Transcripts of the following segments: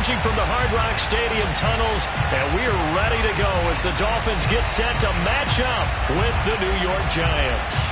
emerging from the Hard Rock Stadium tunnels, and we're ready to go as the Dolphins get set to match up with the New York Giants.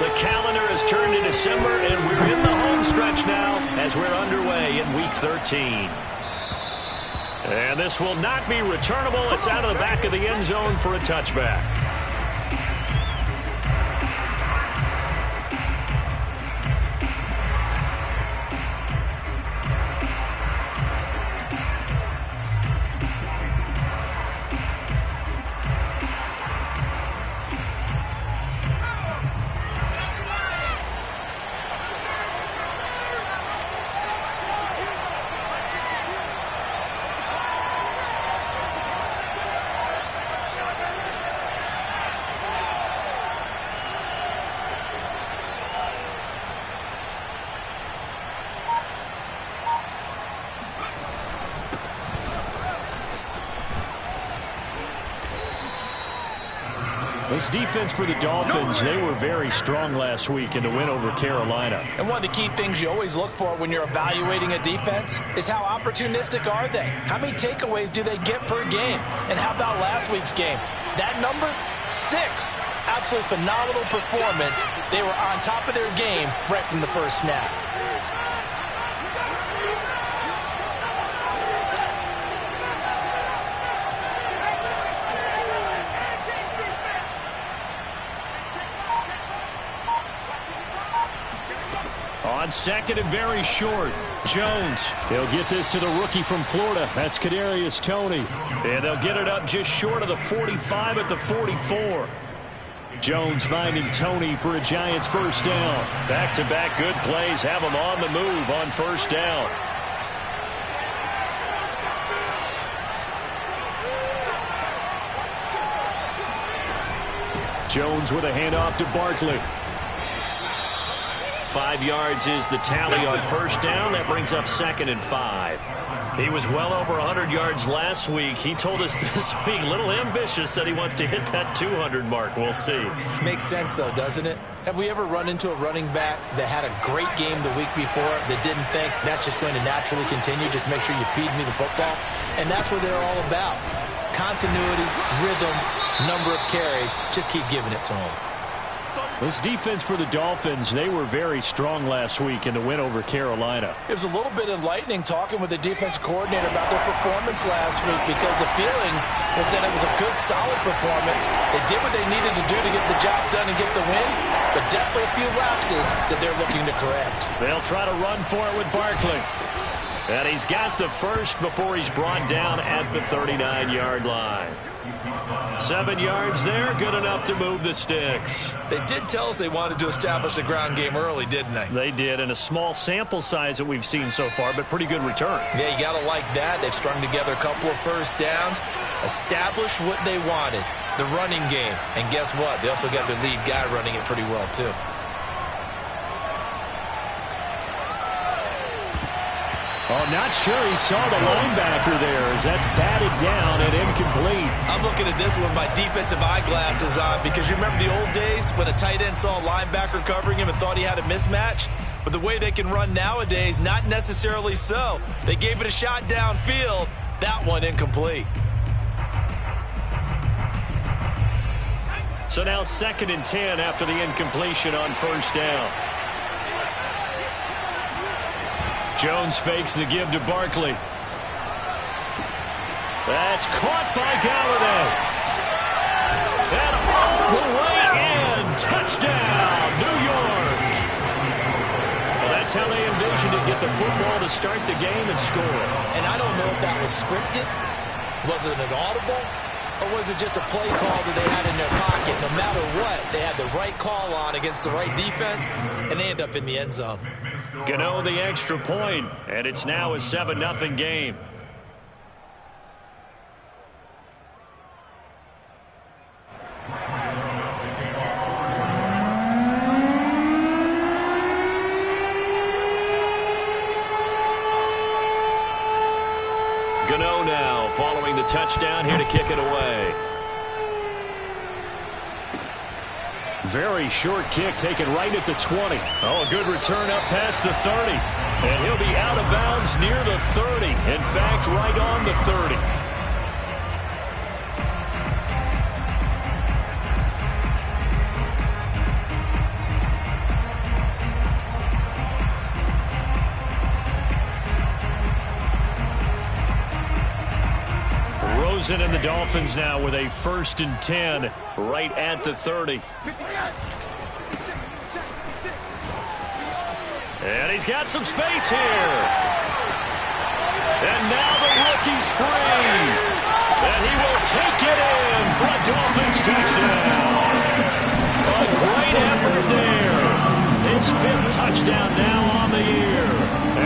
The calendar has turned to December, and we're in the home stretch now as we're underway in Week 13. And this will not be returnable. It's out of the back of the end zone for a touchback. This defense for the Dolphins, they were very strong last week in the win over Carolina. And one of the key things you always look for when you're evaluating a defense is how opportunistic are they? How many takeaways do they get per game? And how about last week's game? That number, 6. Absolutely phenomenal performance. They were on top of their game right from the first snap. On second and very short, Jones. They'll get this to the rookie from Florida. That's Kadarius Toney. And they'll get it up just short of the 45 at the 44. Jones finding Toney for a Giants first down. Back-to-back good plays have them on the move on first down. Jones with a handoff to Barkley. 5 yards is the tally on first down. That brings up second and 5. He was well over 100 yards last week. He told us this week, a little ambitious, said he wants to hit that 200 mark. We'll see. Makes sense, though, doesn't it? Have we ever run into a running back that had a great game the week before that didn't think that's just going to naturally continue? Just make sure you feed me the football. And that's what they're all about. Continuity, rhythm, number of carries. Just keep giving it to them. This defense for the Dolphins, they were very strong last week in the win over Carolina. It was a little bit enlightening talking with the defense coordinator about their performance last week because the feeling was that it was a good, solid performance. They did what they needed to do to get the job done and get the win, but definitely a few lapses that they're looking to correct. They'll try to run for it with Barkley. And he's got the first before he's brought down at the 39-yard line. 7 yards there, good enough to move the sticks. They did tell us they wanted to establish the ground game early, didn't they? They did, in a small sample size that we've seen so far, but pretty good return. Yeah, you got to like that. They've strung together a couple of first downs, established what they wanted, the running game. And guess what? They also got their lead guy running it pretty well, too. Oh, not sure he saw the linebacker there as that's batted down and incomplete. I'm looking at this with my defensive eyeglasses on because you remember the old days when a tight end saw a linebacker covering him and thought he had a mismatch? But the way they can run nowadays, not necessarily so. They gave it a shot downfield. That one incomplete. So now 2nd and 10 after the incompletion on first down. Jones fakes the give to Barkley. That's caught by Galladay. And all the way in. Touchdown, New York. Well, that's how they envisioned it. Get the football to start the game and score. And I don't know if that was scripted. Was it an audible? Or was it just a play call that they had in their pocket? No matter what, they had the right call on against the right defense, and they end up in the end zone. Gano the extra point, and it's now a 7-0 game. Gano now following the touchdown here to kick it away. Very short kick taken right at the 20. Oh, a good return up past the 30. And he'll be out of bounds near the 30. In fact, right on the 30. And the Dolphins now with a 1st and 10 right at the 30. And he's got some space here. And now the rookie's free. And he will take it in for a Dolphins touchdown. A great effort there. His 5th touchdown now on the year.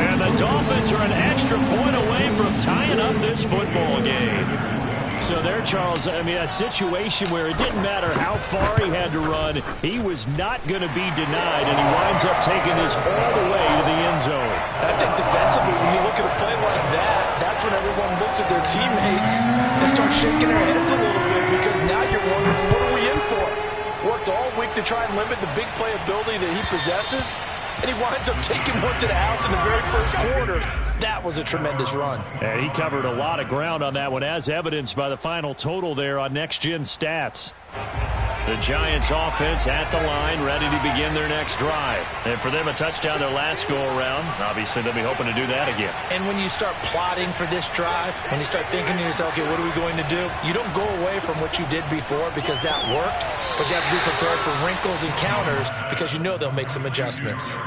And the Dolphins are an extra point away from tying up this football game. So there, Charles, I mean, a situation where it didn't matter how far he had to run, he was not going to be denied, and he winds up taking this all the way to the end zone. I think defensively, when you look at a play like that, that's when everyone looks at their teammates and starts shaking their heads a little bit, because now you're wondering, what are we in for? Worked all week to try and limit the big play ability that he possesses, and he winds up taking one to the house in the very first quarter. That was a tremendous run. And he covered a lot of ground on that one, as evidenced by the final total there on Next Gen Stats. The Giants offense at the line, ready to begin their next drive. And for them, a touchdown their last go-around. Obviously, they'll be hoping to do that again. And when you start plotting for this drive, when you start thinking to yourself, okay, what are we going to do? You don't go away from what you did before because that worked, but you have to be prepared for wrinkles and counters because you know they'll make some adjustments.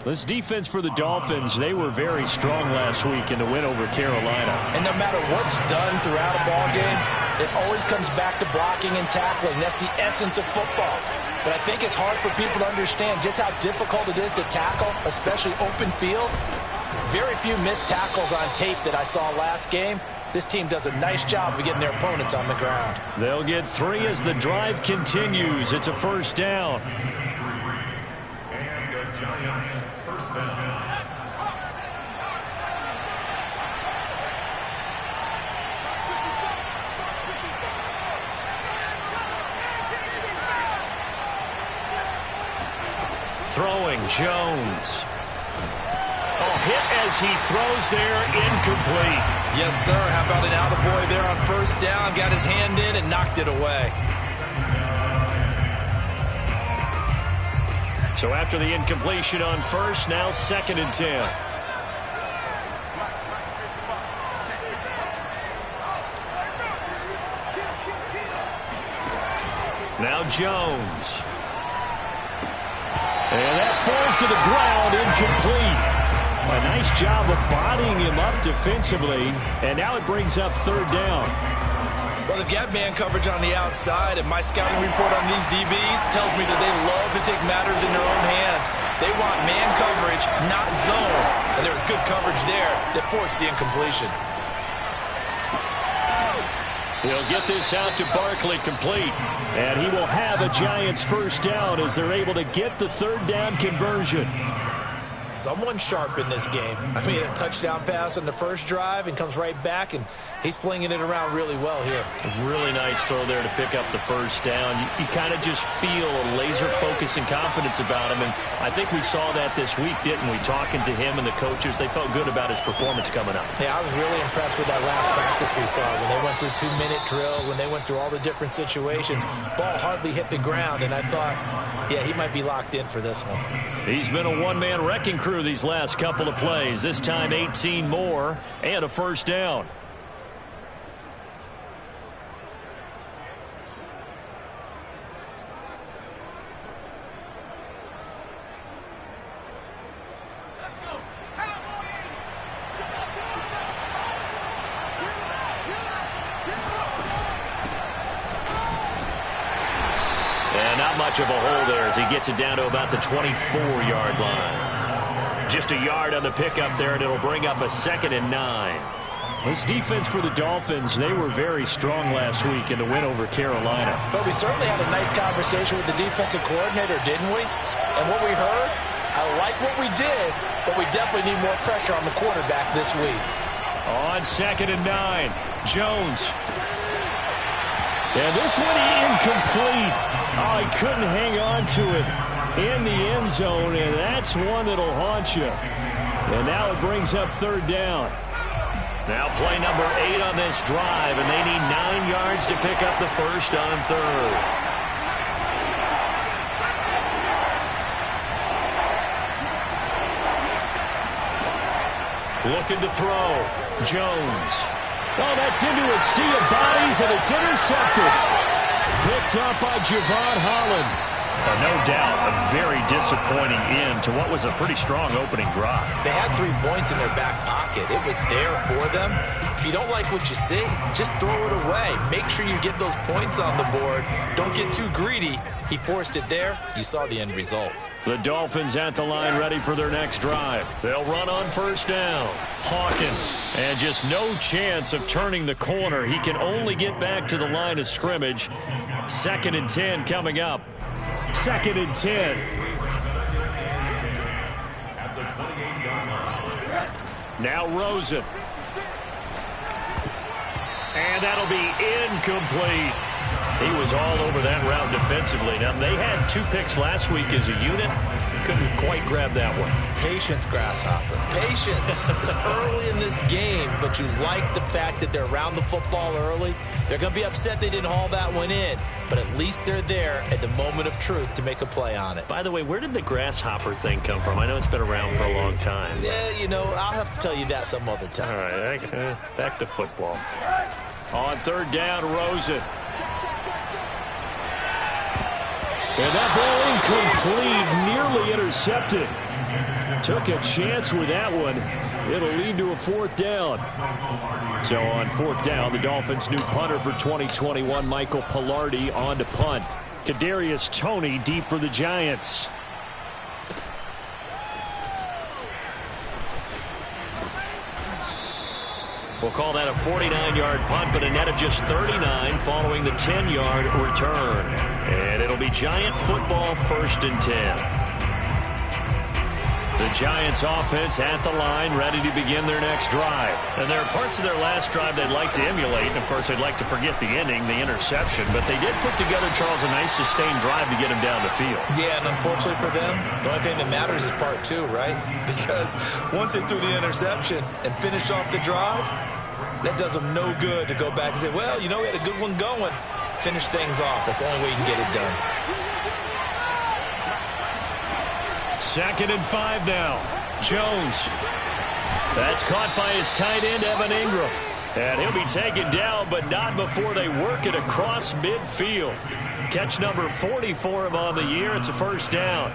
This defense for the Dolphins, they were very strong last week in the win over Carolina. And no matter what's done throughout a ball game, it always comes back to blocking and tackling. That's the essence of football. But I think it's hard for people to understand just how difficult it is to tackle, especially open field. Very few missed tackles on tape that I saw last game. This team does a nice job of getting their opponents on the ground. They'll get 3 as the drive continues. It's a 1st down. And the Giants, 1st down. Throwing, Jones. Oh, hit as he throws there, incomplete. Yes, sir. How about an attaboy there on 1st down? Got his hand in and knocked it away. So after the incompletion on 1st, now 2nd and 10. Now Jones. And that falls to the ground, incomplete. A nice job of bodying him up defensively, and now it brings up 3rd down. Well, they've got man coverage on the outside, and my scouting report on these DBs tells me that they love to take matters in their own hands. They want man coverage, not zone. And there was good coverage there that forced the incompletion. He'll get this out to Barkley, complete. And he will have a Giants 1st down as they're able to get the 3rd down conversion. Someone sharp in this game. I mean, a touchdown pass on the 1st drive and comes right back, and he's flinging it around really well here. A really nice throw there to pick up the 1st down. You kind of just feel a laser focus and confidence about him, and I think we saw that this week, didn't we? Talking to him and the coaches, they felt good about his performance coming up. Yeah, I was really impressed with that last practice we saw when they went through 2-minute drill, when they went through all the different situations. Ball hardly hit the ground, and I thought, yeah, he might be locked in for this one. He's been a one-man wrecking crew these last couple of plays. This time 18 more and a 1st down. Much of a hole there as he gets it down to about the 24-yard line. Just a yard on the pickup there, and it'll bring up a 2nd and 9. This defense for the Dolphins, they were very strong last week in the win over Carolina. But we certainly had a nice conversation with the defensive coordinator, didn't we? And what we heard, I like what we did, but we definitely need more pressure on the quarterback this week. On 2nd and 9, Jones. And this one incomplete. Oh, he couldn't hang on to it in the end zone, and that's one that'll haunt you. And now it brings up 3rd down. Now play number 8 on this drive, and they need 9 yards to pick up the first on 3rd. Looking to throw. Jones. Oh, that's into a sea of bodies, and it's intercepted. Picked up by Javon Holland. No doubt a very disappointing end to what was a pretty strong opening drive. They had 3 points in their back pocket. It was there for them. If you don't like what you see, just throw it away. Make sure you get those points on the board. Don't get too greedy. He forced it there. You saw the end result. The Dolphins at the line ready for their next drive. They'll run on 1st down. Hawkins. And just no chance of turning the corner. He can only get back to the line of scrimmage. 2nd and 10 coming up. 2nd and 10. Now Rosen. And that'll be incomplete. He was all over that route defensively. Now, they had 2 picks last week as a unit. Couldn't quite grab that one. Patience, Grasshopper. Patience. It's early in this game, but you like the fact that they're around the football early. They're going to be upset they didn't haul that one in, but at least they're there at the moment of truth to make a play on it. By the way, where did the grasshopper thing come from? I know it's been around for a long time. Yeah, you know, I'll have to tell you that some other time. All right, back to football. On 3rd down, Rosen. And that ball incomplete, nearly intercepted. Took a chance with that one. It'll lead to a 4th down. So on 4th down, the Dolphins' new punter for 2021, Michael Pilardi, on to punt. Kadarius Toney deep for the Giants. We'll call that a 49-yard punt, but a net of just 39 following the 10-yard return. And it'll be Giant football, 1st and 10. The Giants offense at the line, ready to begin their next drive. And there are parts of their last drive they'd like to emulate. And, of course, they'd like to forget the ending, the interception. But they did put together, Charles, a nice sustained drive to get him down the field. Yeah, and unfortunately for them, the only thing that matters is part 2, right? Because once they threw the interception and finished off the drive, that does them no good to go back and say, well, you know, we had a good one going. Finish things off. That's the only way you can get it done. 2nd and 5 now. Jones. That's caught by his tight end, Evan Ingram. And he'll be taken down, but not before they work it across midfield. Catch number 40 for him on the year. It's a 1st down.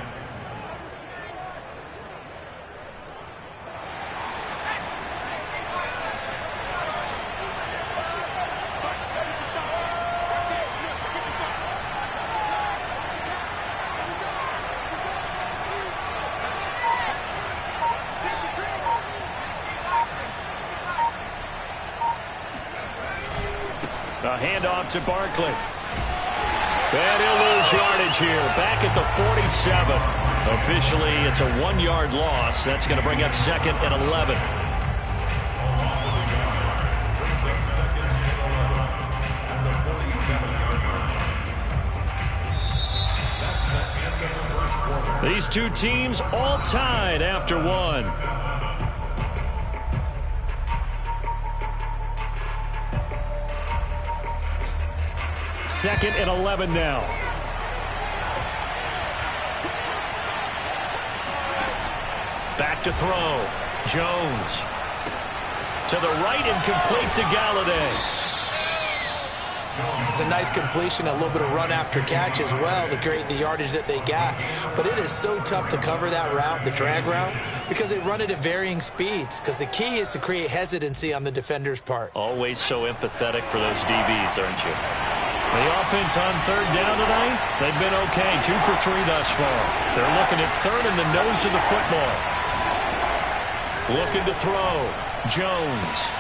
A handoff to Barkley. And he'll lose yardage here. Back at the 47. Officially, it's a 1-yard loss. That's going to bring up 2nd and 11. These 2 teams all tied after 1. Second and 11 now. Back to throw. Jones. To the right and complete to Galladay. It's a nice completion, a little bit of run after catch as well to create the yardage that they got. But it is so tough to cover that route, the drag route, because they run it at varying speeds. Because the key is to create hesitancy on the defender's part. Always so empathetic for those DBs, aren't you? The offense on 3rd down tonight, they've been okay. 2 for 3 thus far. They're looking at 3rd in the nose of the football. Looking to throw. Jones.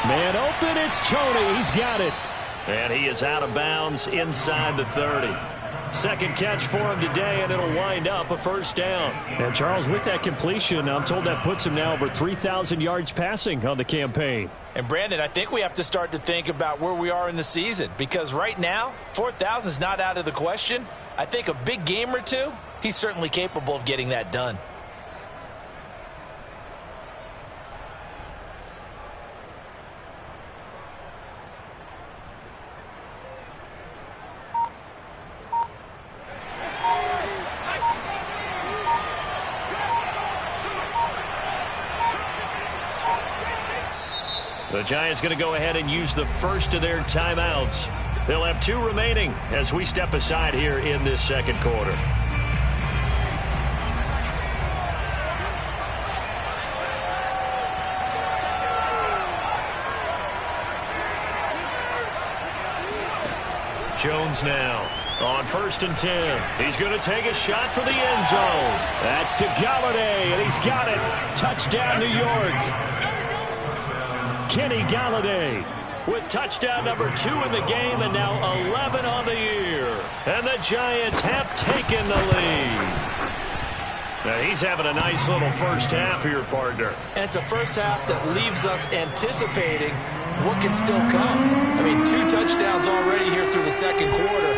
Man open, it's Toney. He's got it. And he is out of bounds inside the 30. Second catch for him today, and it'll wind up a first down. And, Charles, with that completion, I'm told that puts him now over 3,000 yards passing on the campaign. And, Brandon, I think we have to start to think about where we are in the season, because right now, 4,000 is not out of the question. I think a big game or two, he's certainly capable of getting that done. The Giants going to go ahead and use the first of their timeouts. They'll have 2 remaining as we step aside here in this second quarter. Jones now on 1st and 10. He's going to take a shot for the end zone. That's to Galladay, and he's got it. Touchdown, New York. Kenny Galladay with touchdown number 2 in the game, and now 11 on the year. And the Giants have taken the lead. Now he's having a nice little first half here, partner. And it's a first half that leaves us anticipating what can still come. I mean, 2 touchdowns already here through the second quarter.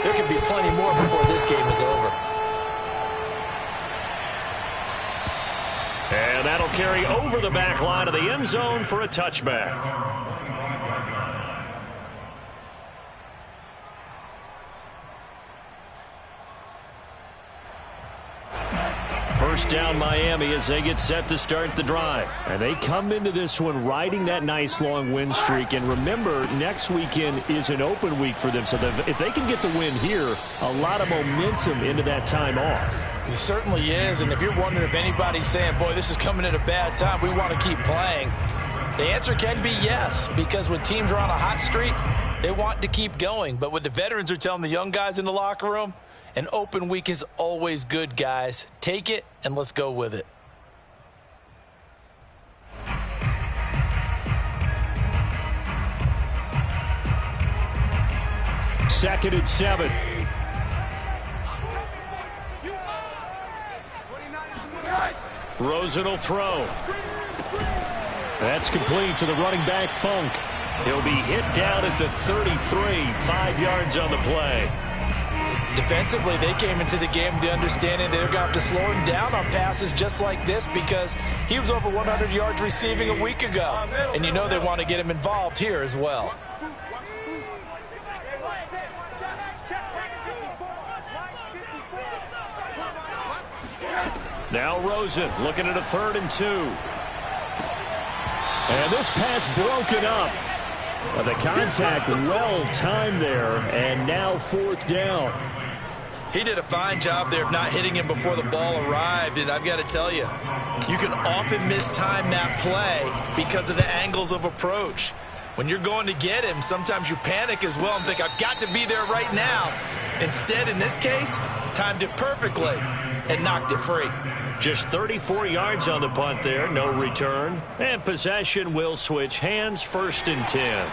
There could be plenty more before this game is over. And that'll carry over the back line of the end zone for a touchback. First down Miami as they get set to start the drive. And they come into this one riding that nice long win streak. And remember, next weekend is an open week for them. So if they can get the win here, a lot of momentum into that time off. It certainly is. And if you're wondering if anybody's saying, boy, this is coming at a bad time, we want to keep playing, the answer can be yes. Because when teams are on a hot streak, they want to keep going. But what the veterans are telling the young guys in the locker room, an open week is always good, guys. Take it, and let's go with it. Second and 7. Rosen will throw. That's complete to the running back, Funk. He'll be hit down at the 33, 5 yards on the play. Defensively, they came into the game with the understanding they're going to have to slow him down on passes just like this because he was over 100 yards receiving a week ago. And you know they want to get him involved here as well. Now Rosen looking at a 3rd and 2. And this pass broken up. The contact well timed there, and now 4th down. He did a fine job there of not hitting him before the ball arrived, and I've got to tell you, you can often mistime that play because of the angles of approach. When you're going to get him, sometimes you panic as well and think, I've got to be there right now. Instead, in this case, timed it perfectly and knocked it free. Just 34 yards on the punt there, no return. And possession will switch hands, 1st and 10.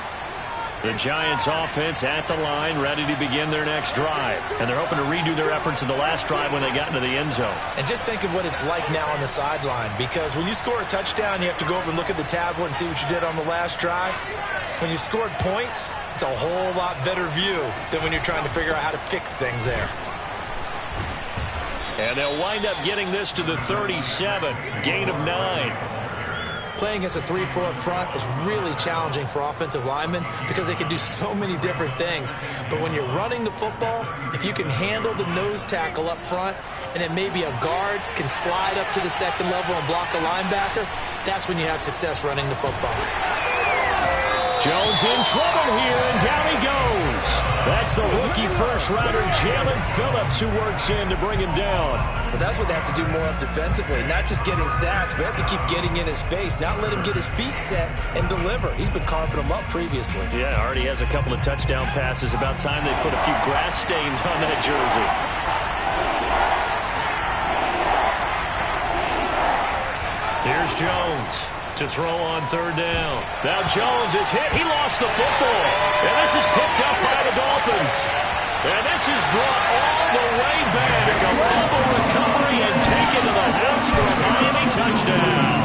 The Giants offense at the line, ready to begin their next drive. And they're hoping to redo their efforts in the last drive when they got into the end zone. And just think of what it's like now on the sideline, because when you score a touchdown, you have to go over and look at the tablet and see what you did on the last drive. When you scored points, it's a whole lot better view than when you're trying to figure out how to fix things there. And they'll wind up getting this to the 37, gain of 9. Playing against a 3-4 front is really challenging for offensive linemen because they can do so many different things. But when you're running the football, if you can handle the nose tackle up front and then maybe a guard can slide up to the second level and block a linebacker, that's when you have success running the football. Jones in trouble here, and down he goes. That's the rookie first-rounder, Jalen Phillips, who works in to bring him down. But that's what they have to do more of defensively, not just getting sacks, but have to keep getting in his face, not let him get his feet set and deliver. He's been carving them up previously. Yeah, already has a couple of touchdown passes. About time they put a few grass stains on that jersey. Here's Jones to throw on 3rd down. Now Jones is hit. He lost the football. And this is picked up by the Dolphins. And this is brought all the way back. A fumble recovery and taken to the house for a Miami touchdown.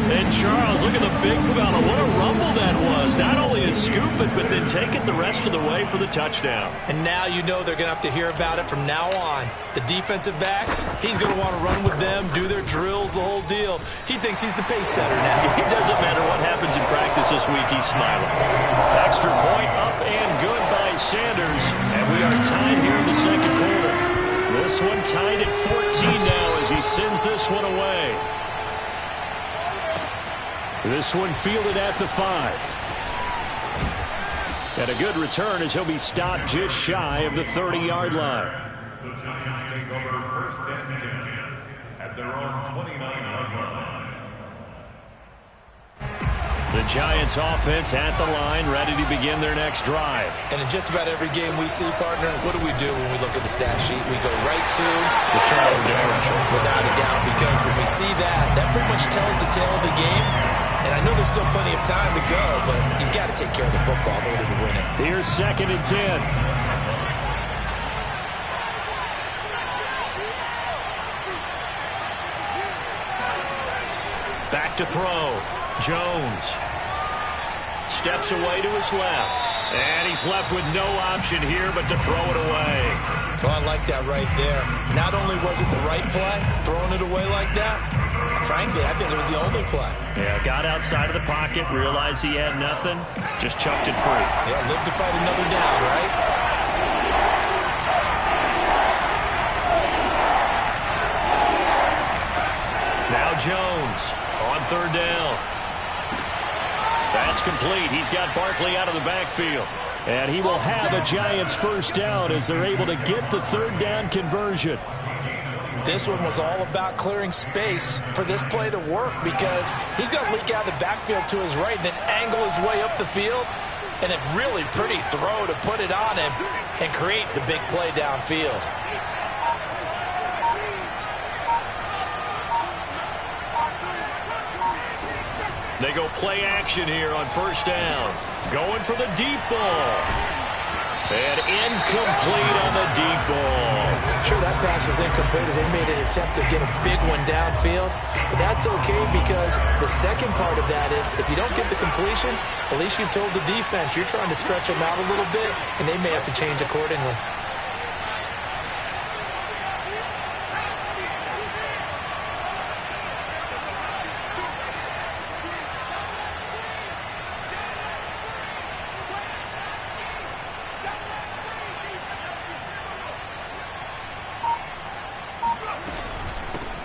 And Charles, look at the big fella. What a rumble that was. Not only a scoop it, but then take it the rest of the way for the touchdown. And now you know they're going to have to hear about it from now on. The defensive backs, he's going to want to run with them, do their drills, the whole deal. He thinks he's the pace setter now. It doesn't matter what happens in practice this week, he's smiling. Extra point up and good by Sanders. And we are tied here in the second quarter. This one tied at 14 now as he sends this one away. This one fielded at the 5. And a good return as he'll be stopped just shy of the 30-yard line. The Giants take over first and 10 at their own 29-yard line. The Giants offense at the line, ready to begin their next drive. And in just about every game we see, partner, what do we do when we look at the stat sheet? We go right to the turnover differential, without a doubt, because when we see that, that pretty much tells the tale of the game. And I know there's still plenty of time to go, but you've got to take care of the football in order to win it. Here's 2nd and 10. Back to throw. Jones steps away to his left. And he's left with no option here but to throw it away. Well, I like that right there. Not only was it the right play, throwing it away like that, frankly, I think it was the only play. Yeah, got outside of the pocket, realized he had nothing, just chucked it free. Yeah, live to fight another down, right? Now Jones on 3rd down. That's complete. He's got Barkley out of the backfield. And he will have a Giants first down as they're able to get the 3rd down conversion. This one was all about clearing space for this play to work because he's going to leak out of the backfield to his right and then angle his way up the field. And a really pretty throw to put it on him and create the big play downfield. They go play action here on 1st down. Going for the deep ball. And incomplete on the deep ball. Sure, that pass was incomplete as they made an attempt to get a big one downfield. But that's okay because the second part of that is if you don't get the completion, at least you've told the defense you're trying to stretch them out a little bit, and they may have to change accordingly.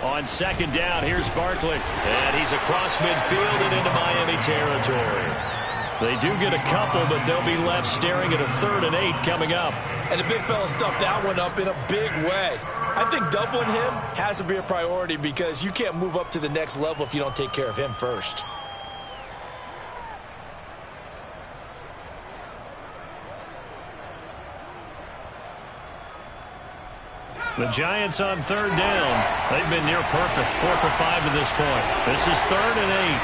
On 2nd down, here's Barkley. And he's across midfield and into Miami territory. They do get a couple, but they'll be left staring at a 3rd and 8 coming up. And the big fella stuffed that one up in a big way. I think doubling him has to be a priority because you can't move up to the next level if you don't take care of him first. The Giants on 3rd down. They've been near perfect, 4 for 5 to this point. This is 3rd and 8.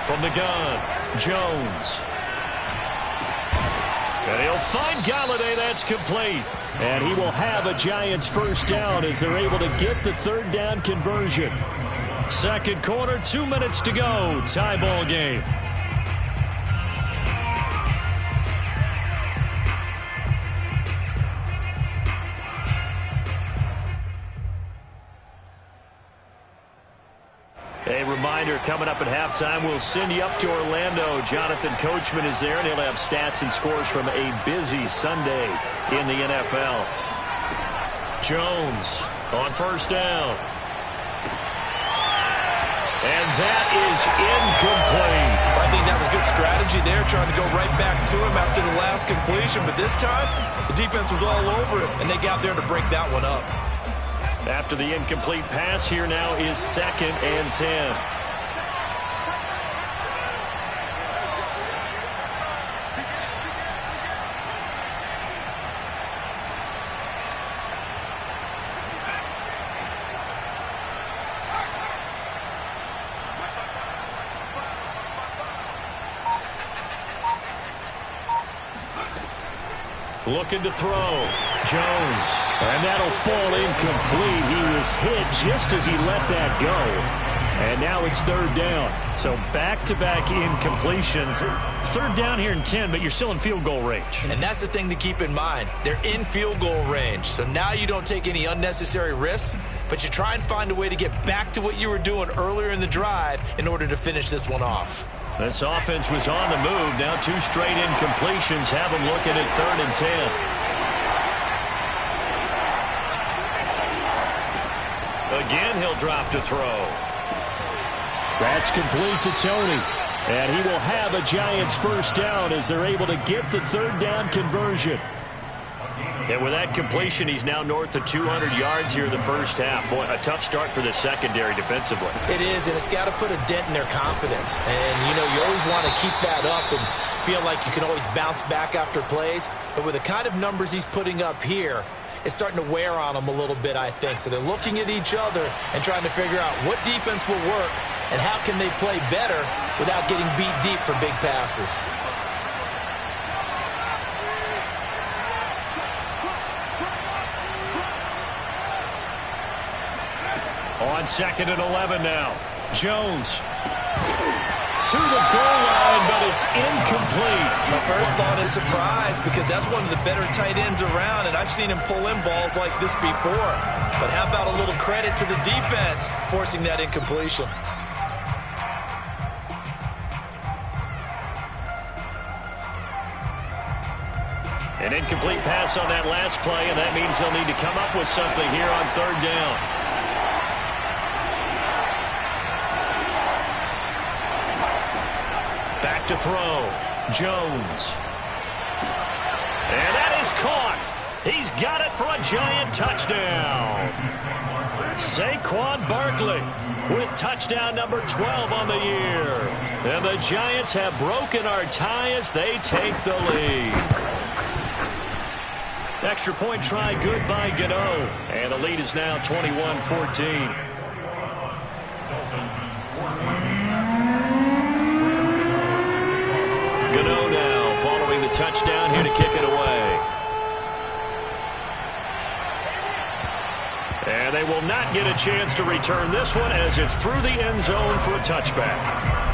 From the gun, Jones. And he'll find Galladay. That's complete. And he will have a Giants first down as they're able to get the 3rd down conversion. Second quarter, 2 minutes to go. Tie ball game. A reminder, coming up at halftime, we'll send you up to Orlando. Jonathan Coachman is there, and he'll have stats and scores from a busy Sunday in the NFL. Jones on 1st down. And that is incomplete. I think that was good strategy there, trying to go right back to him after the last completion. But this time, the defense was all over it, and they got there to break that one up. After the incomplete pass, here now is 2nd and 10. Looking to throw. Jones. And that'll fall incomplete. He was hit just as he let that go. And now it's third down. So back-to-back incompletions. Third down here in 10, but you're still in field goal range. And that's the thing to keep in mind. They're in field goal range. So now you don't take any unnecessary risks, but you try and find a way to get back to what you were doing earlier in the drive in order to finish this one off. This offense was on the move. Now 2 straight incompletions have them looking at 3rd and 10. Again, he'll drop to throw. That's complete to Tony. And he will have a Giants first down as they're able to get the third down conversion. And with that completion, he's now north of 200 yards here in the first half. Boy, a tough start for the secondary defensively. It is, and it's got to put a dent in their confidence. And, you know, you always want to keep that up and feel like you can always bounce back after plays. But with the kind of numbers he's putting up here, it's starting to wear on them a little bit, I think. So they're looking at each other and trying to figure out what defense will work and how can they play better without getting beat deep for big passes. On 2nd and 11 now. Jones to the goal line, but it's incomplete. My first thought is surprise because that's one of the better tight ends around, and I've seen him pull in balls like this before. But how about a little credit to the defense forcing that incompletion? An incomplete pass on that last play, and that means they'll need to come up with something here on 3rd down. Back to throw. Jones. And that is caught. He's got it for a Giant touchdown. Saquon Barkley with touchdown number 12 on the year. And the Giants have broken our tie as they take the lead. Extra point try good by Gano. And the lead is now 21-14. Gano now following the touchdown here to kick it away. And they will not get a chance to return this one as it's through the end zone for a touchback.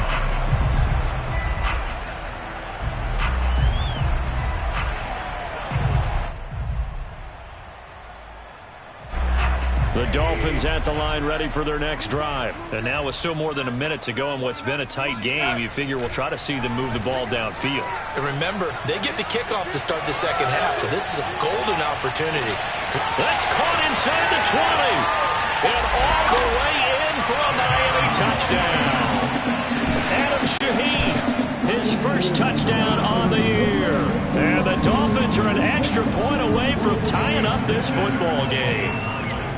The Dolphins at the line ready for their next drive. And now with still more than a minute to go in what's been a tight game, you figure we'll try to see them move the ball downfield. And remember, they get the kickoff to start the second half, so this is a golden opportunity. That's caught inside the 20. And all the way in for a Miami touchdown. Adam Shaheen, his first touchdown on the year. And the Dolphins are an extra point away from tying up this football game.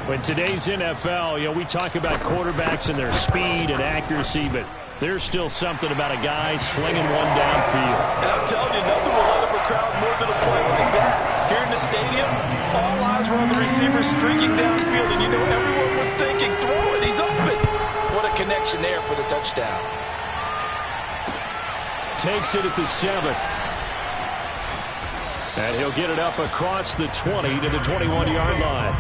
In today's NFL, you know, we talk about quarterbacks and their speed and accuracy, but there's still something about a guy slinging one downfield. And I'm telling you, nothing will light up a crowd more than a play like that. Here in the stadium, all eyes were on the receiver streaking downfield, and you know everyone was thinking, throw it, he's open. What a connection there for the touchdown. Takes it at the 7. And he'll get it up across the 20 to the 21-yard line.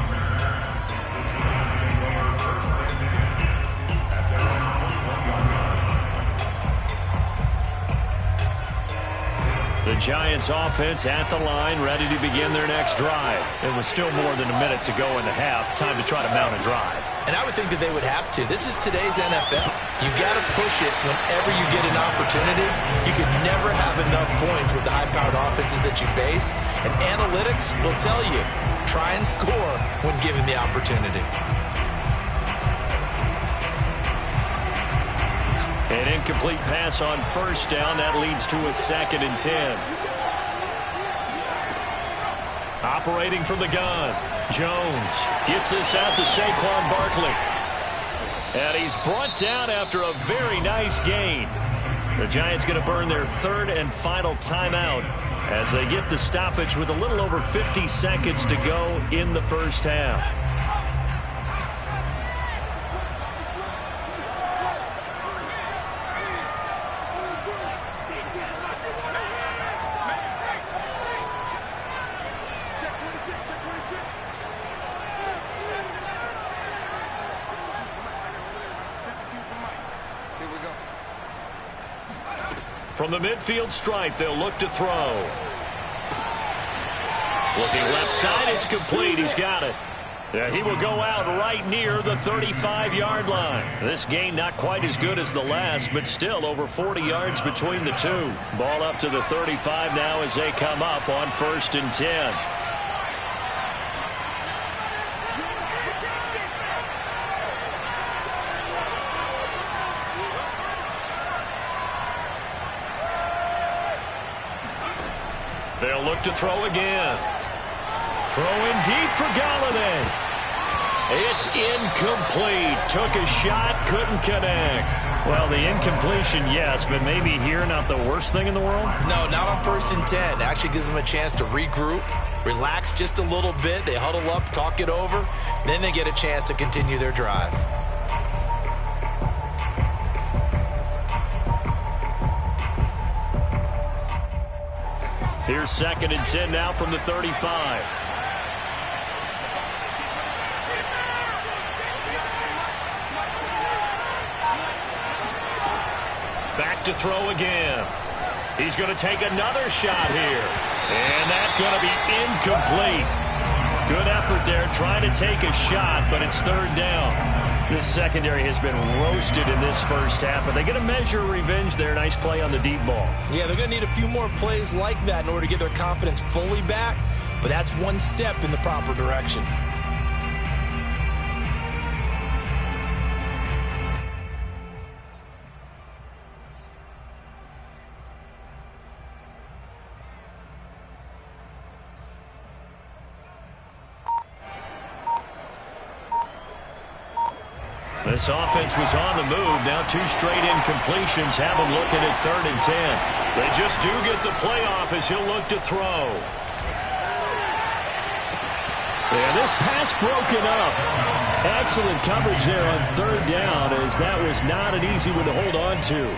The Giants offense at the line, ready to begin their next drive. It was still more than a minute to go in the half. Time to try to mount a drive. And I would think that they would have to. This is today's NFL. You got to push it whenever you get an opportunity. You can never have enough points with the high-powered offenses that you face. And analytics will tell you, try and score when given the opportunity. An incomplete pass on first down. That leads to a 2nd and 10. Operating from the gun. Jones gets this out to Saquon Barkley. And he's brought down after a very nice gain. The Giants going to burn their 3rd and final timeout as they get the stoppage with a little over 50 seconds to go in the first half. From the midfield stripe, they'll look to throw. Looking left side, it's complete. He's got it. Yeah, he will go out right near the 35-yard line. This gain not quite as good as the last, but still over 40 yards between the two. Ball up to the 35 now as they come up on 1st and 10. They'll look to throw again. Throwing deep for Galladay. It's incomplete. Took a shot, couldn't connect. Well, the incompletion, yes, but maybe here not the worst thing in the world? No, not on 1st and 10. Actually gives them a chance to regroup, relax just a little bit. They huddle up, talk it over. Then they get a chance to continue their drive. Here's 2nd and 10 now from the 35. Back to throw again. He's going to take another shot here. And that's going to be incomplete. Good effort there trying to take a shot, but it's 3rd down. This secondary has been roasted in this first half, but they get a measure of revenge there. Nice play on the deep ball. Yeah, they're going to need a few more plays like that in order to get their confidence fully back, but that's one step in the proper direction. This offense was on the move. Now 2 straight incompletions have him looking at 3rd and 10. They just do get the playoff as he'll look to throw. And this pass broken up. Excellent coverage there on 3rd down, as that was not an easy one to hold on to.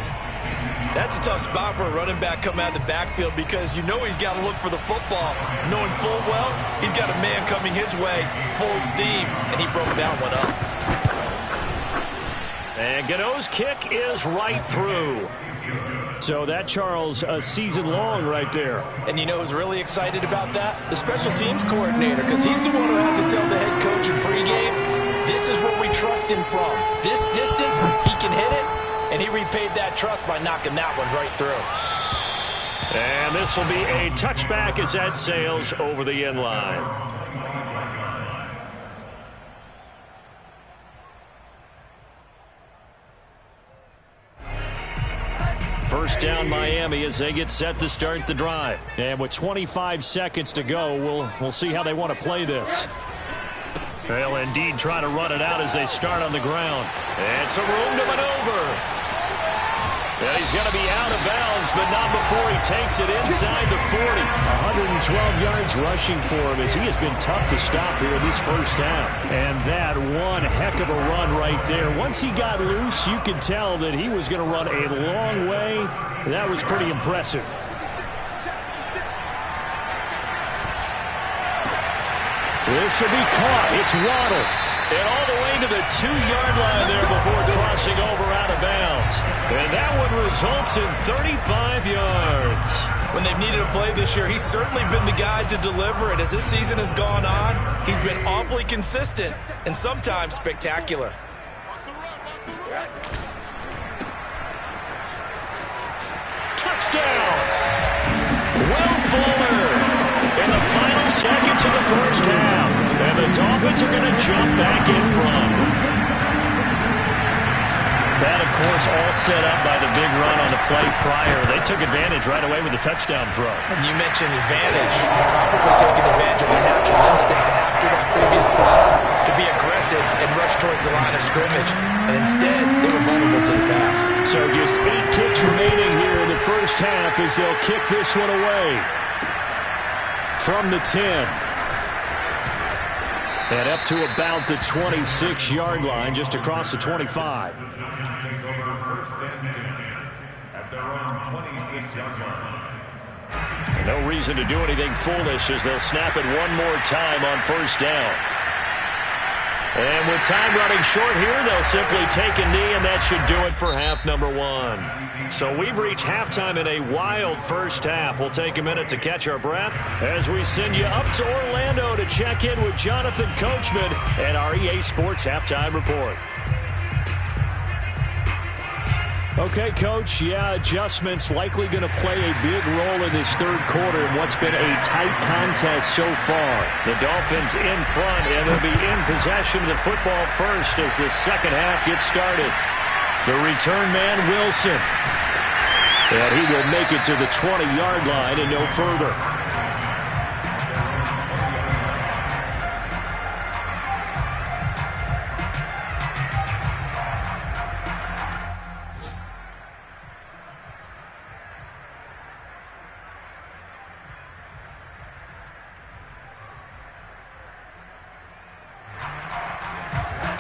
That's a tough spot for a running back coming out of the backfield because you know he's got to look for the football, knowing full well he's got a man coming his way, full steam, and he broke that one up. And Gano's kick is right through. So that, Charles, a season long right there. And you know who's really excited about that? The special teams coordinator, because he's the one who has to tell the head coach in pregame, this is what we trust him from. This distance, he can hit it, and he repaid that trust by knocking that one right through. And this will be a touchback as that sails over the end line. First down Miami as they get set to start the drive. And with 25 seconds to go, we'll see how they want to play this. They'll indeed try to run it out as they start on the ground. And some room to maneuver. And he's going to be out of bounds, but not before he takes it inside the 40. 112 yards rushing for him as he has been tough to stop here in this first half. And that one heck of a run right there. Once he got loose, you could tell that he was going to run a long way. That was pretty impressive. This will be caught. It's Waddle. And all the way to the 2-yard line there before crossing over out of bounds. And that one results in 35 yards. When they've needed a play this year, he's certainly been the guy to deliver it. As this season has gone on, he's been awfully consistent and sometimes spectacular. Touchdown! Will Fuller in the final seconds of the first half. And the Dolphins are going to jump back in front. That, of course, all set up by the big run on the play prior. They took advantage right away with the touchdown throw. And you mentioned advantage. Probably taking advantage of their natural instinct after that previous play to be aggressive and rush towards the line of scrimmage. And instead, they were vulnerable to the pass. So just 8 kicks remaining here in the first half as they'll kick this one away. From the 10. And up to about the 26-yard line, just across the 25. No reason to do anything foolish as they'll snap it one more time on first down. And with time running short here, they'll simply take a knee, and that should do it for half number one. So we've reached halftime in a wild first half. We'll take a minute to catch our breath as we send you up to Orlando to check in with Jonathan Coachman and our EA Sports Halftime Report. Okay, Coach, adjustments likely going to play a big role in this third quarter in what's been a tight contest so far. The Dolphins in front, and they'll be in possession of the football first as the second half gets started. The return man, Wilson. And he will make it to the 20-yard line and no further.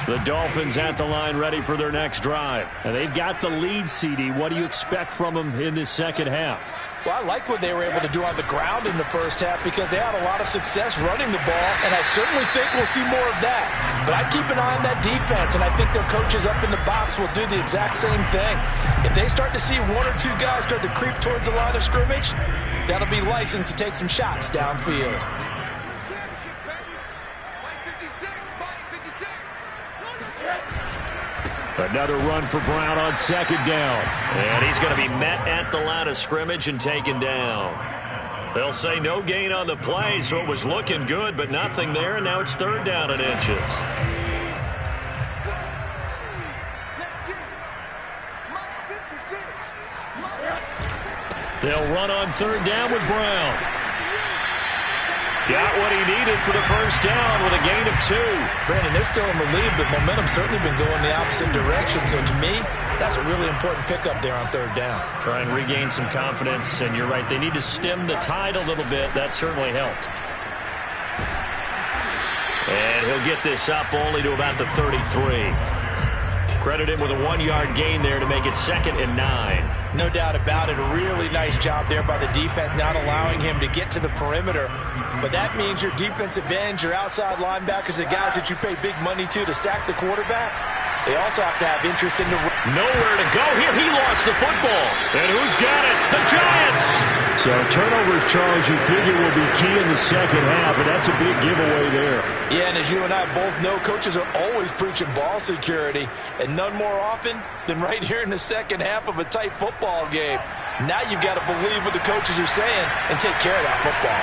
The Dolphins at the line ready for their next drive. And they've got the lead, CD. What do you expect from them in this second half? Well, I like what they were able to do on the ground in the first half because they had a lot of success running the ball, and I certainly think we'll see more of that. But I'd keep an eye on that defense, and I think their coaches up in the box will do the exact same thing. If they start to see one or two guys start to creep towards the line of scrimmage, that'll be licensed to take some shots downfield. Another run for Brown on second down. And he's going to be met at the line of scrimmage and taken down. They'll say no gain on the play, so it was looking good, but nothing there, and now it's third down and inches. They'll run on third down with Brown. Got what he needed for the first down with a gain of 2. Brandon, they're still in the lead, but momentum's certainly been going the opposite direction. So to me, that's a really important pickup there on third down. Try and regain some confidence, and you're right. They need to stem the tide a little bit. That certainly helped. And he'll get this up only to about the 33. Credit him with a 1-yard gain there to make it 2nd and 9. No doubt about it. A really nice job there by the defense, not allowing him to get to the perimeter. But that means your defensive ends, your outside linebackers, the guys that you pay big money to sack the quarterback, they also have to have interest in the... Nowhere to go here. He lost the football. And who's got it? The Giants! So turnovers, Charles, you figure will be key in the second half, and that's a big giveaway there. Yeah, and as you and I both know, coaches are always preaching ball security, and none more often than right here in the second half of a tight football game. Now you've got to believe what the coaches are saying and take care of that football.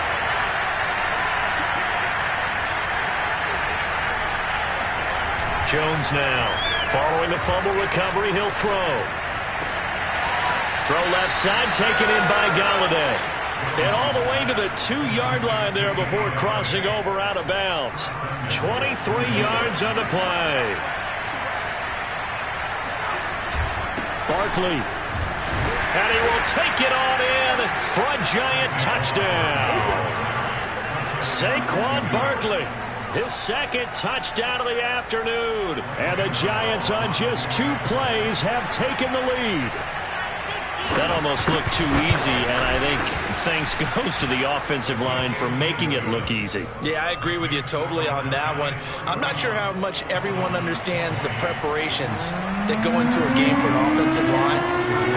Jones now. Following the fumble recovery, he'll throw. Throw left side, taken in by Galladay. And all the way to the 2-yard line there before crossing over out of bounds. 23 yards on the play. Barkley. And he will take it on in for a giant touchdown. Saquon Barkley. His second touchdown of the afternoon. And the Giants on just 2 plays have taken the lead. That almost looked too easy, and I think thanks goes to the offensive line for making it look easy. Yeah, I agree with you totally on that one. I'm not sure how much everyone understands the preparations that go into a game for an offensive line,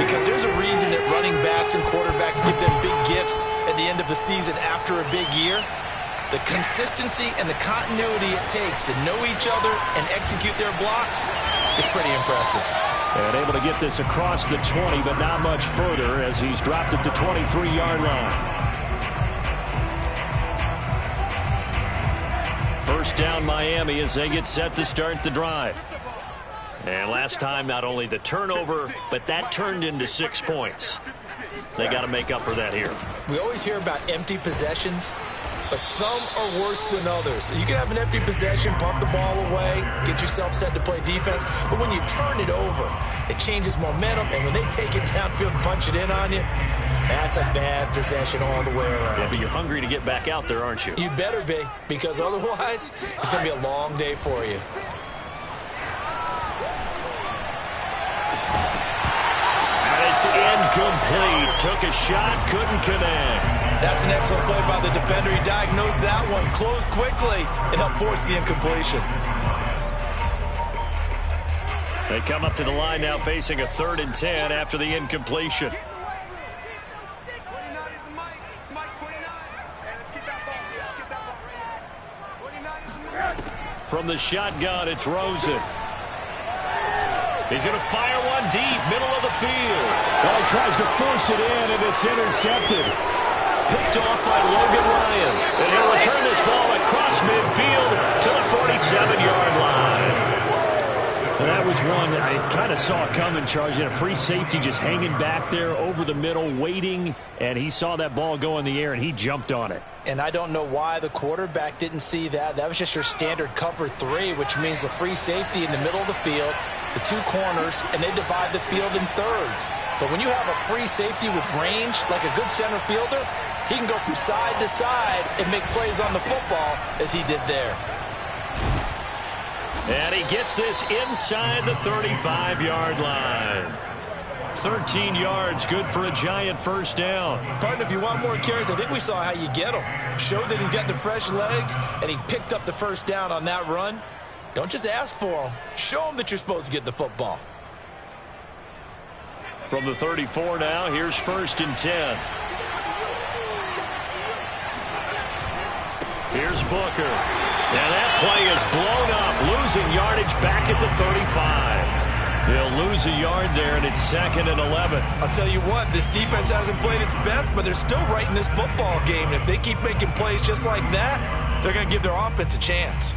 because there's a reason that running backs and quarterbacks give them big gifts at the end of the season after a big year. The consistency and the continuity it takes to know each other and execute their blocks is pretty impressive. And able to get this across the 20, but not much further as he's dropped at the 23-yard line. First down Miami as they get set to start the drive. And last time, not only the turnover, but that turned into 6 points. They got to make up for that here. We always hear about empty possessions, but some are worse than others. You can have an empty possession, pump the ball away, get yourself set to play defense, but when you turn it over, it changes momentum, and when they take it downfield and punch it in on you, that's a bad possession all the way around. Yeah, but you're hungry to get back out there, aren't you? You better be, because otherwise, it's going to be a long day for you. And it's incomplete. Took a shot, couldn't connect. That's an excellent play by the defender. He diagnosed that one, closed quickly, and helped force the incompletion. They come up to the line now facing a 3rd and 10 after the incompletion. From the shotgun, it's Rosen. He's going to fire one deep, middle of the field. Well, he tries to force it in, and it's intercepted. Picked off by Logan Ryan. And he'll return this ball across midfield to the 47-yard line. That was one that I kind of saw coming, Charles. You had a free safety just hanging back there over the middle, waiting, and he saw that ball go in the air, and he jumped on it. And I don't know why the quarterback didn't see that. That was just your standard cover 3, which means the free safety in the middle of the field, the 2 corners, and they divide the field in thirds. But when you have a free safety with range, like a good center fielder, he can go from side to side and make plays on the football as he did there. And he gets this inside the 35-yard line. 13 yards, good for a giant first down. Partner, if you want more carries, I think we saw how you get him. Showed that he's got the fresh legs, and he picked up the first down on that run. Don't just ask for him. Show him that you're supposed to get the football. From the 34 now, here's 1st and 10. Here's Booker. Now that play is blown up, losing yardage back at the 35. They'll lose a yard there, and it's 2nd and 11. I'll tell you what, this defense hasn't played its best, but they're still right in this football game. And if they keep making plays just like that, they're going to give their offense a chance.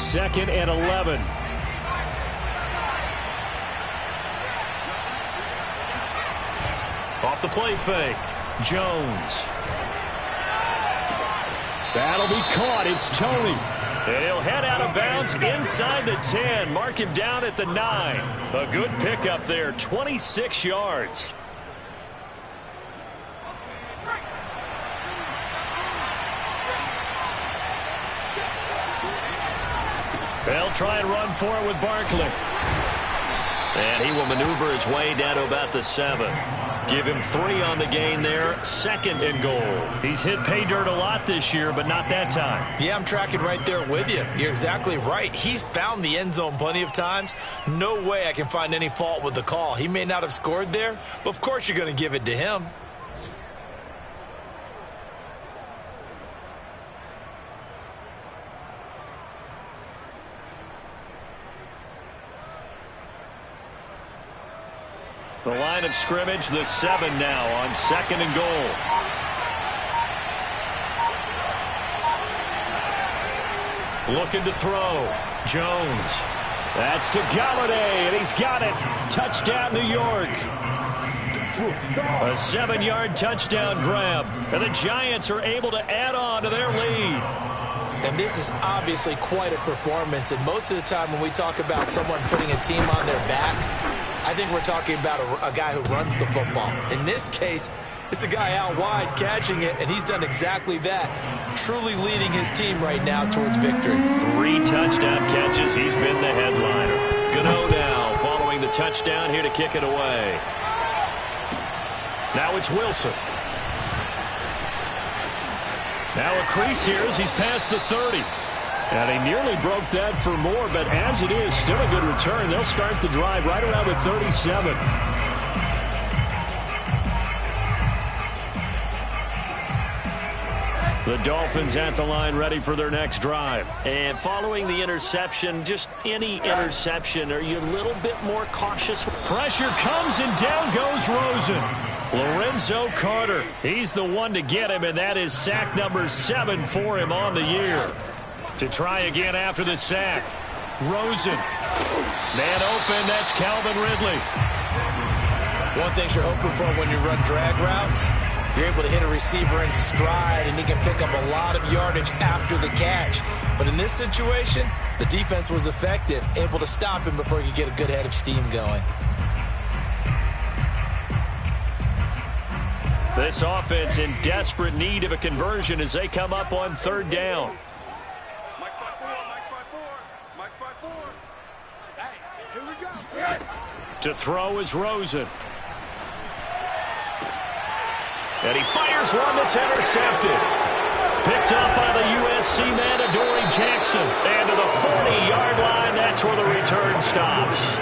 2nd and 11. Off the play fake, Jones. That'll be caught. It's Tony. And he'll head out of bounds inside the 10. Mark him down at the 9. A good pickup there, 26 yards. They'll try and run for it with Barkley. And he will maneuver his way down to about the 7. Give him 3 on the gain there. 2nd and goal. He's hit pay dirt a lot this year, but not that time. Yeah, I'm tracking right there with you. You're exactly right. He's found the end zone plenty of times. No way I can find any fault with the call. He may not have scored there, but of course you're going to give it to him. The line of scrimmage, the 7 now on 2nd and goal. Looking to throw. Jones. That's to Galladay, and he's got it. Touchdown, New York. A 7-yard touchdown grab, and the Giants are able to add on to their lead. And this is obviously quite a performance, and most of the time when we talk about someone putting a team on their back, I think we're talking about a guy who runs the football. In this case, it's a guy out wide catching it, and he's done exactly that, truly leading his team right now towards victory. 3 touchdown catches. He's been the headliner. Gano now following the touchdown here to kick it away. Now it's Wilson. Now a crease here as he's past the 30. And he nearly broke that for more, but as it is, still a good return. They'll start the drive right around the 37. The Dolphins at the line ready for their next drive. And following the interception, just any interception, are you a little bit more cautious? Pressure comes and down goes Rosen. Lorenzo Carter, he's the one to get him, and that is sack number 7 for him on the year. To try again after the sack. Rosen. Man open, that's Calvin Ridley. One thing you're hoping for when you run drag routes, you're able to hit a receiver in stride, and he can pick up a lot of yardage after the catch. But in this situation, the defense was effective, able to stop him before he could get a good head of steam going. This offense in desperate need of a conversion as they come up on 3rd down. To throw is Rosen. And he fires one that's intercepted. Picked up by the USC man, Adoree Jackson. And to the 40-yard line, that's where the return stops.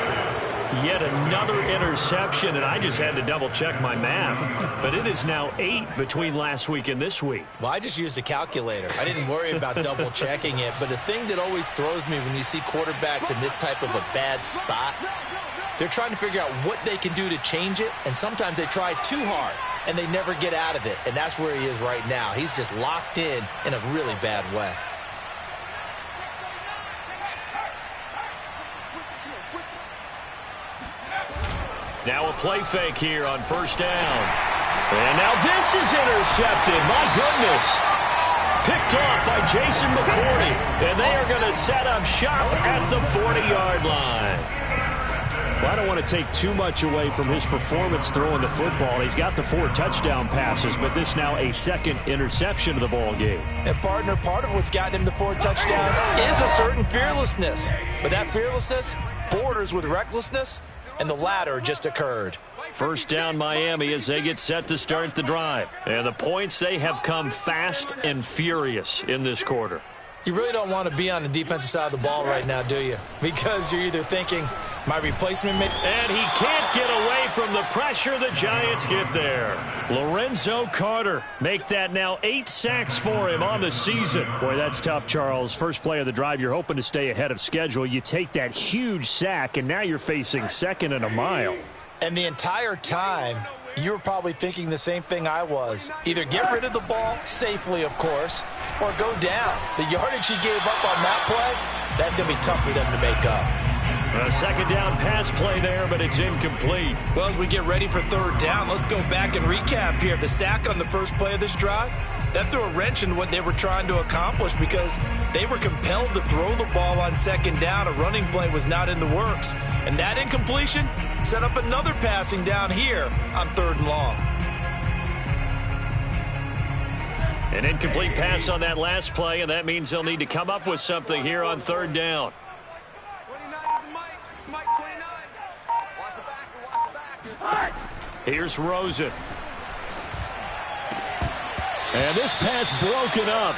Yet another interception, and I just had to double-check my math. But it is now 8 between last week and this week. Well, I just used a calculator. I didn't worry about double-checking it. But the thing that always throws me when you see quarterbacks in this type of a bad spot, they're trying to figure out what they can do to change it, and sometimes they try too hard, and they never get out of it. And that's where he is right now. He's just locked in a really bad way. Now a play fake here on first down. And now this is intercepted. My goodness. Picked off by Jason McCourty. And they are going to set up shop at the 40-yard line. Well, I don't want to take too much away from his performance throwing the football. He's got the 4 touchdown passes, but this now a second interception of the ball game. And, partner, part of what's gotten him the 4 touchdowns is a certain fearlessness. But that fearlessness borders with recklessness, and the latter just occurred. First down Miami as they get set to start the drive. And the points, they have come fast and furious in this quarter. You really don't want to be on the defensive side of the ball right now, do you? Because you're either thinking, my replacement may... And he can't get away from the pressure. The Giants get there. Lorenzo Carter make that now 8 sacks for him on the season. Boy, that's tough, Charles. First play of the drive, you're hoping to stay ahead of schedule. You take that huge sack, and now you're facing second and a mile. And the entire time, you were probably thinking the same thing I was. Either get rid of the ball, safely of course, or go down. The yardage he gave up on that play, that's going to be tough for them to make up. A second down pass play there, but it's incomplete. Well, as we get ready for third down, let's go back and recap here. The sack on the first play of this drive, that threw a wrench into what they were trying to accomplish because they were compelled to throw the ball on second down. A running play was not in the works. And that incompletion set up another passing down here on third and long. An incomplete pass on that last play, and that means they'll need to come up with something here on third down. Here's Rosen. And this pass broken up.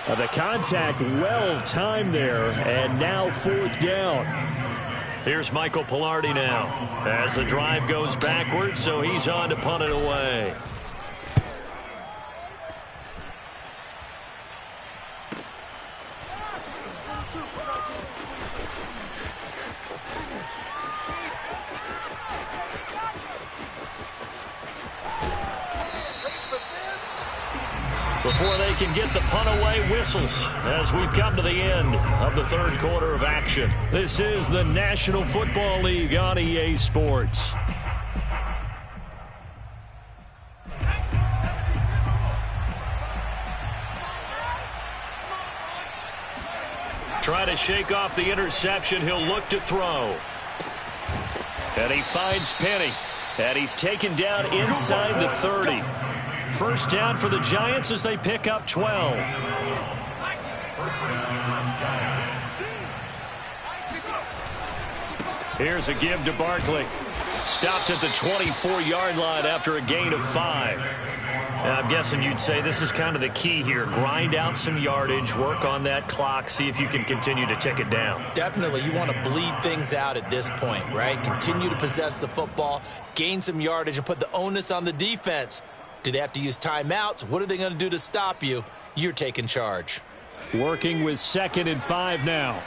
The contact well timed there, and now fourth down. Here's Michael Pilardi now as the drive goes backwards, so he's on to punt it away. Before they can get the punt away, whistles as we've come to the end of the third quarter of action. This is the National Football League on EA Sports. Try to shake off the interception. He'll look to throw. And he finds Penny. And he's taken down inside the 30. First down for the Giants as they pick up 12. Here's a give to Barkley. Stopped at the 24-yard line after a gain of 5. Now, I'm guessing you'd say this is kind of the key here. Grind out some yardage, work on that clock, see if you can continue to tick it down. Definitely. You want to bleed things out at this point, right? Continue to possess the football, gain some yardage, and put the onus on the defense. Do they have to use timeouts? What are they going to do to stop you? You're taking charge. Working with 2nd and 5 now.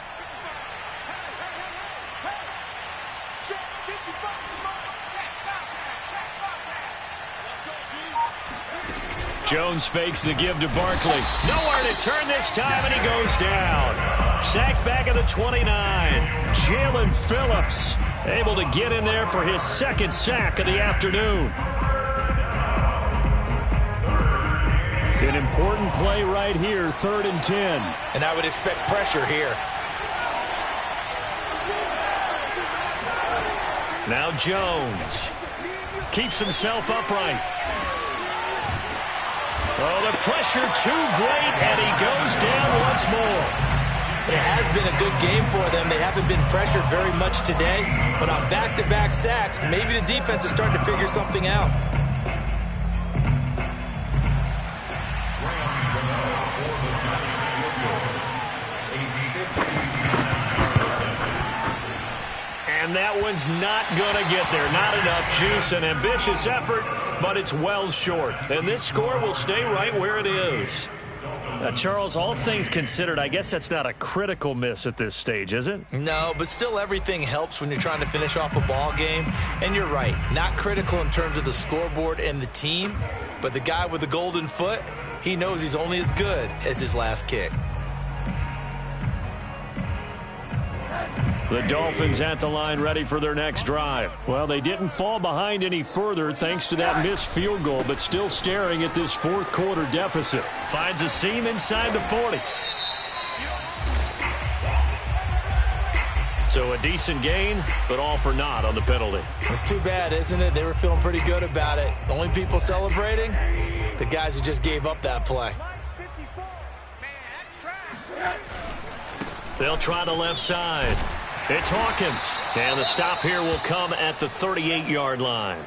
Jones fakes the give to Barkley. Nowhere to turn this time, and he goes down. Sacked back at the 29. Jalen Phillips able to get in there for his 2nd sack of the afternoon. An important play right here, 3rd and 10. And I would expect pressure here. Now Jones keeps himself upright. Oh, the pressure too great, and he goes down once more. It has been a good game for them. They haven't been pressured very much today, but on back-to-back sacks, maybe the defense is starting to figure something out. And that one's not going to get there. Not enough juice. An ambitious effort, but it's well short. And this score will stay right where it is. Charles, all things considered, I guess that's not a critical miss at this stage, is it? No, but still everything helps when you're trying to finish off a ball game. And you're right, not critical in terms of the scoreboard and the team, but the guy with the golden foot, he knows he's only as good as his last kick. The Dolphins at the line ready for their next drive. Well, they didn't fall behind any further thanks to that missed field goal, but still staring at this fourth quarter deficit. Finds a seam inside the 40. So a decent gain, but all for naught on the penalty. It's too bad, isn't it? They were feeling pretty good about it. The only people celebrating, the guys who just gave up that play. They'll try the left side. It's Hawkins. And the stop here will come at the 38-yard line.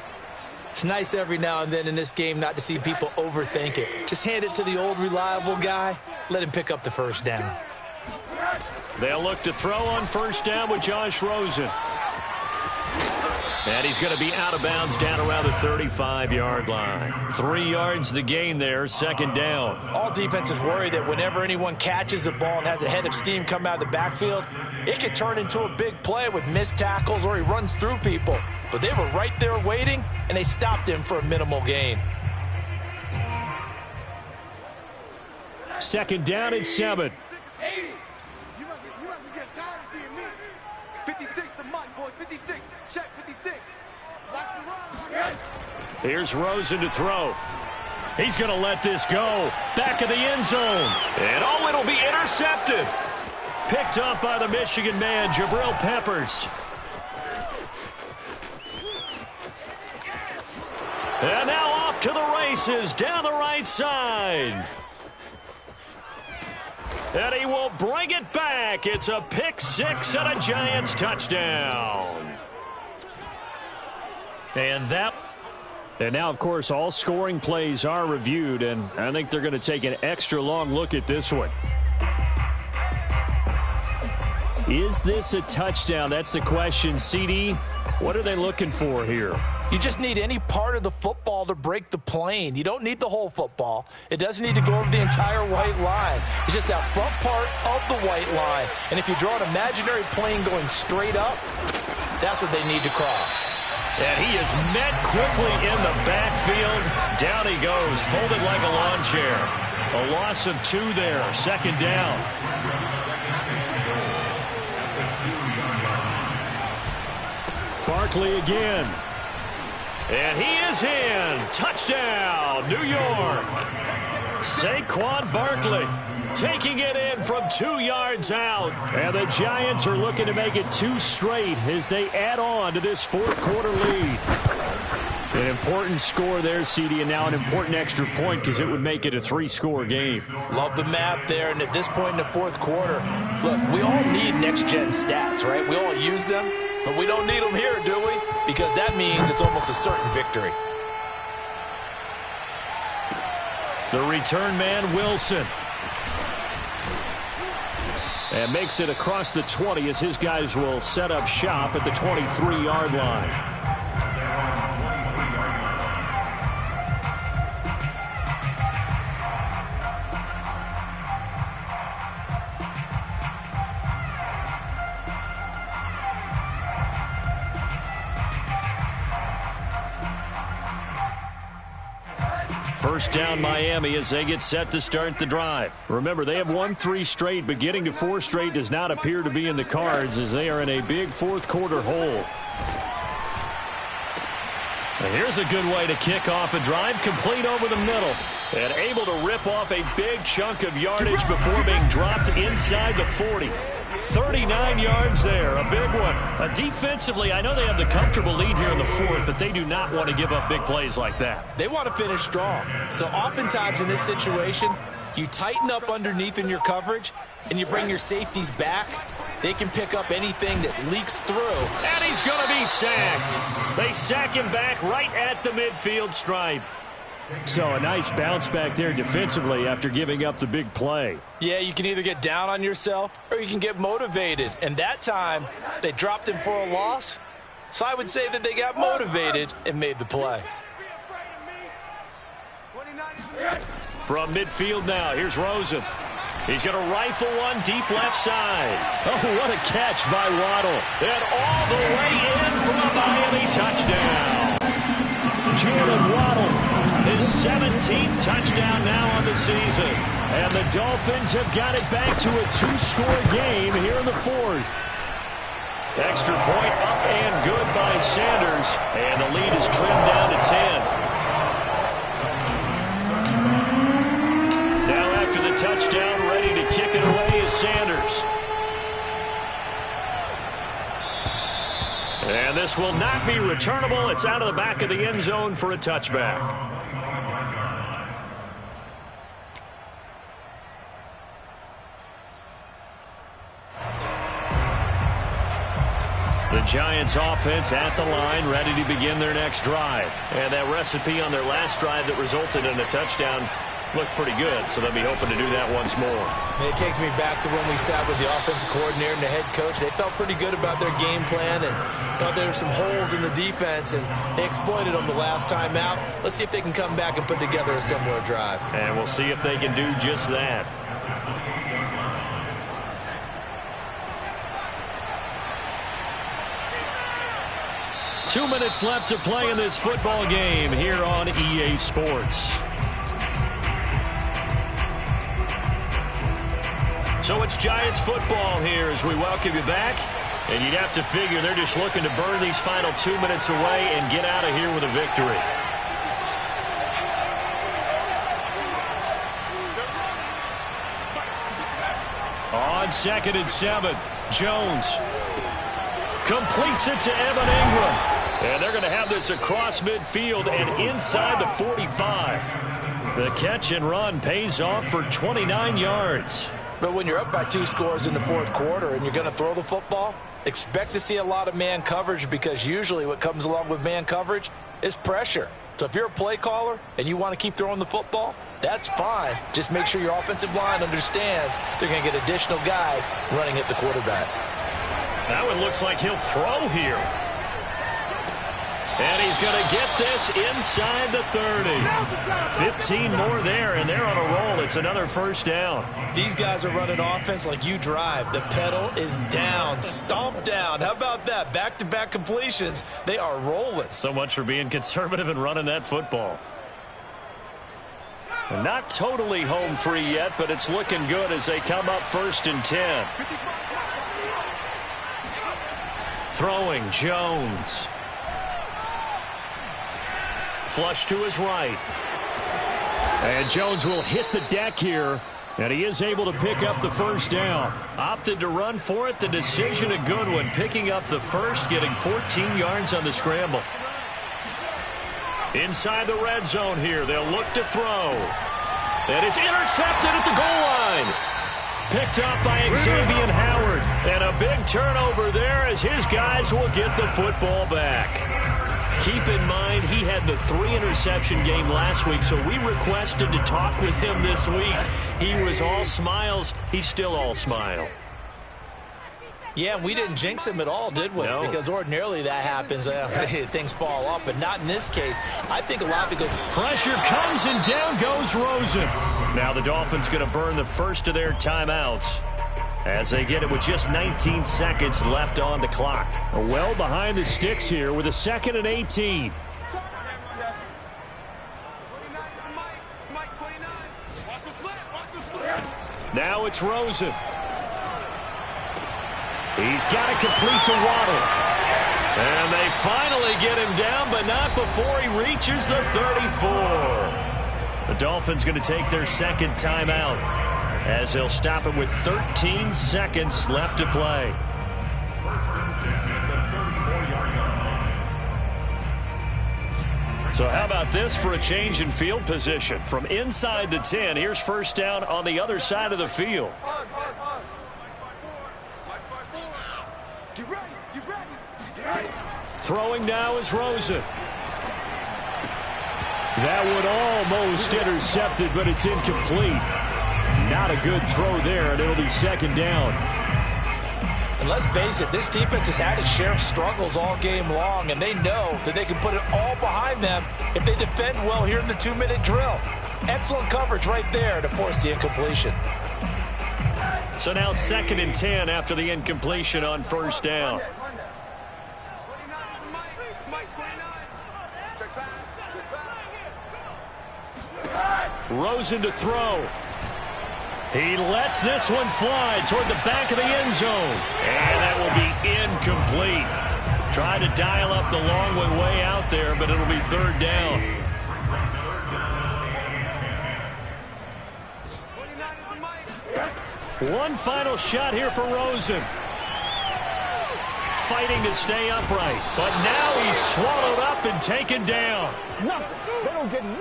It's nice every now and then in this game not to see people overthink it. Just hand it to the old reliable guy. Let him pick up the first down. They'll look to throw on first down with Josh Rosen. And he's going to be out of bounds down around the 35-yard line. 3 yards the gain there, second down. All defenses worry that whenever anyone catches the ball and has a head of steam come out of the backfield, it could turn into a big play with missed tackles or he runs through people. But they were right there waiting, and they stopped him for a minimal gain. Second down and 7. You must be getting tired of seeing me. 56 the mark, boys. 56. Check 56. Watch the run. Here's Rosen to throw. He's going to let this go. Back of the end zone. And oh, it'll be intercepted. Picked up by the Michigan man, Jabril Peppers. And now off to the races down the right side. And he will bring it back. It's a pick six and a Giants touchdown. And now, of course, all scoring plays are reviewed, and I think they're going to take an extra long look at this one. Is this a touchdown? That's the question. CD, what are they looking for here? You just need any part of the football to break the plane. You don't need the whole football. It doesn't need to go over the entire white line. It's just that front part of the white line. And if you draw an imaginary plane going straight up, that's what they need to cross. And he is met quickly in the backfield. Down he goes, folded like a lawn chair. A loss of 2 there, second down. Barkley again. And he is in. Touchdown, New York. Saquon Barkley taking it in from 2 yards out. And the Giants are looking to make it 2 straight as they add on to this fourth quarter lead. An important score there, CD, and now an important extra point because it would make it a 3-score game. Love the math there, and at this point in the fourth quarter, look, we all need next-gen stats, right? We all use them, but we don't need them here, do we? Because that means it's almost a certain victory. The return man, Wilson. And makes it across the 20 as his guys will set up shop at the 23-yard line. First down Miami as they get set to start the drive. Remember, they have won 3 straight, but getting to 4 straight does not appear to be in the cards as they are in a big fourth quarter hole. And here's a good way to kick off a drive, complete over the middle. And able to rip off a big chunk of yardage before being dropped inside the 40. 39 yards there, a big one. Defensively, I know they have the comfortable lead here in the fourth, but they do not want to give up big plays like that. They want to finish strong. So oftentimes in this situation, you tighten up underneath in your coverage, and you bring your safeties back. They can pick up anything that leaks through. And he's going to be sacked. They sack him back right at the midfield stripe. So a nice bounce back there defensively after giving up the big play. Yeah, you can either get down on yourself or you can get motivated. And that time, they dropped him for a loss. So I would say that they got motivated and made the play. From midfield now, here's Rosen. He's going to rifle one deep left side. Oh, what a catch by Waddle. And all the way in for a Miami touchdown. Jalen Waddle. His 17th touchdown now on the season. And the Dolphins have got it back to a 2-score game here in the fourth. Extra point up and good by Sanders. And the lead is trimmed down to 10. Now after the touchdown, ready to kick it away is Sanders. And this will not be returnable. It's out of the back of the end zone for a touchback. The Giants offense at the line, ready to begin their next drive. And that recipe on their last drive that resulted in a touchdown looked pretty good, so they'll be hoping to do that once more. It takes me back to when we sat with the offensive coordinator and the head coach. They felt pretty good about their game plan and thought there were some holes in the defense, and they exploited them the last time out. Let's see if they can come back and put together a similar drive. And we'll see if they can do just that. Two minutes left to play in this football game here on EA Sports. So it's Giants football here as we welcome you back. And you'd have to figure they're just looking to burn these final 2 minutes away and get out of here with a victory. On 2nd and 7, Jones completes it to Evan Ingram. And they're going to have this across midfield and inside the 45. The catch and run pays off for 29 yards. But when you're up by 2 scores in the fourth quarter and you're going to throw the football, expect to see a lot of man coverage, because usually what comes along with man coverage is pressure. So if you're a play caller and you want to keep throwing the football, that's fine. Just make sure your offensive line understands they're going to get additional guys running at the quarterback. That one looks like he'll throw here. And he's going to get this inside the 30. 15 more there, and they're on a roll. It's another first down. These guys are running offense like you drive. The pedal is down, stomp down. How about that? Back-to-back completions. They are rolling. So much for being conservative and running that football. And not totally home free yet, but it's looking good as they come up 1st and 10. Throwing, Jones. Flush to his right. And Jones will hit the deck here, and he is able to pick up the first down. Opted to run for it. The decision a good one. Picking up the first, getting 14 yards on the scramble. Inside the red zone here. They'll look to throw. And it's intercepted at the goal line. Picked up by Xavier Howard. And a big turnover there as his guys will get the football back. Keep in mind, he had the 3-interception game last week, so we requested to talk with him this week. He was all smiles. He's still all smile. Yeah, we didn't jinx him at all, did we? No. Because ordinarily that happens. Things fall off, but not in this case. I think a lot of it goes. Pressure comes, and down goes Rosen. Now the Dolphins going to burn the first of their timeouts as they get it with just 19 seconds left on the clock. Well behind the sticks here with a 2nd and 18. Now it's Rosen. He's got to complete to Waddle. And they finally get him down, but not before he reaches the 34. The Dolphins going to take their 2nd timeout as they'll stop it with 13 seconds left to play. 1st and 10 at the 34-yard line. So how about this for a change in field position? From inside the 10, here's first down on the other side of the field. Throwing now is Rosen. That would almost intercept it, but it's incomplete. Not a good throw there, and it'll be second down. And let's face it, this defense has had its share of struggles all game long, and they know that they can put it all behind them if they defend well here in the 2-minute drill. Excellent coverage right there to force the incompletion. So now 2nd and 10 after the incompletion on first down. Rosen to throw. He lets this one fly toward the back of the end zone. And that will be incomplete. Trying to dial up the long way out there, but it'll be 3rd down. One final shot here for Rosen. Fighting to stay upright. But now he's swallowed up and taken down. Nothing. They don't get